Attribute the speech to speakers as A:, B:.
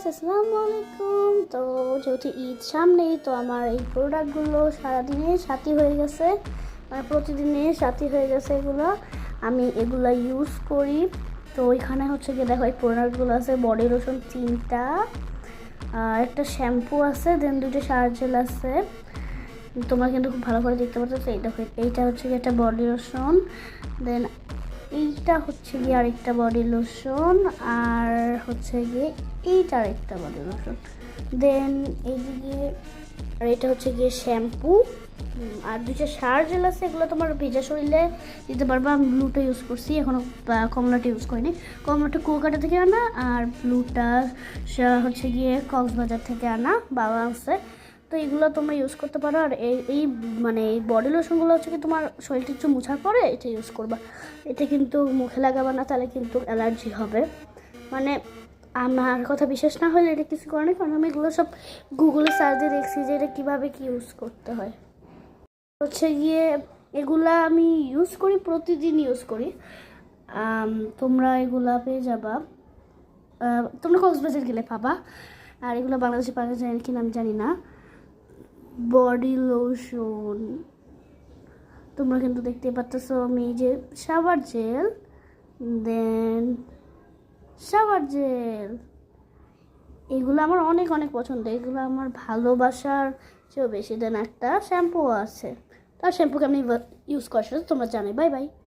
A: আসসালামু আলাইকুম। তো যেহেতু ঈদ সামনেই, তো আমার এই প্রোডাক্টগুলো সারাদিনের সাথী হয়ে গেছে, মানে প্রতিদিনের সাথী হয়ে গেছে এগুলো। আমি এগুলো ইউজ করি। তো ওইখানে হচ্ছে গিয়ে দেখো এই প্রোডাক্টগুলো আছে, বডি লোশন 3টা, একটা শ্যাম্পু আছে, দেন 2টা শাওয়ার জেল আছে। তোমরা কিন্তু খুব ভালো করে দেখতে পাচ্ছ। এই দেখো, এইটা হচ্ছে গিয়ে একটা বডি লোশন, দেন এইটা হচ্ছে গিয়ে আরেকটা বডি লোশন, আর হচ্ছে গিয়ে এইটা আরেকটা বডি লোশন, দেন এইদিকে আর এটা হচ্ছে গিয়ে শ্যাম্পু, আর 2টা শাওয়ার জেল আছে। এগুলো তোমার ভেজা শরীরে দিতে পারবা। আমি ব্লুটা ইউজ করছি, এখনও কমলাটা ইউজ করিনি। কমলাটা কুয়াকাটা থেকে আনা, আর ব্লুটা হচ্ছে গিয়ে কক্সবাজার থেকে আনা, বাবা আছে। তো এগুলো তোমরা ইউজ করতে পারো। আর এই মানে এই বডি লোশনগুলো হচ্ছে কি তোমার শরীরটা একটু মোছার পরে এটা ইউজ করবা। এটা কিন্তু মুখে লাগাবা না, তাহলে কিন্তু অ্যালার্জি হবে। মানে আমার কথা বিশ্বাস না হলে এটা কিছু করে না, কারণ আমি এগুলো সব গুগলে সার্চ দিয়ে দেখছি যে এটা কীভাবে কী ইউজ করতে হয়। হচ্ছে গিয়ে এগুলা আমি ইউজ করি, প্রতিদিন ইউজ করি। তোমরা এগুলা পেয়ে যাবা, তোমরা কক্সবাজার গেলে পাবা। আর এগুলো বাংলাদেশে পাওয়া যায় কিনা আমি জানি না। বডি লোশন তোমরা কিন্তু দেখতে পাচ্ছ, আমি যে শাওয়ার জেল, দেন শাওয়ার জেল, এগুলো আমার অনেক অনেক পছন্দ। এগুলো আমার ভালোবাসার চেয়েও বেশি। দেন একটা শ্যাম্পু আছে, তার শ্যাম্পুকে আমি ইউজ করার সাথে তোমরা জানো। Bye bye.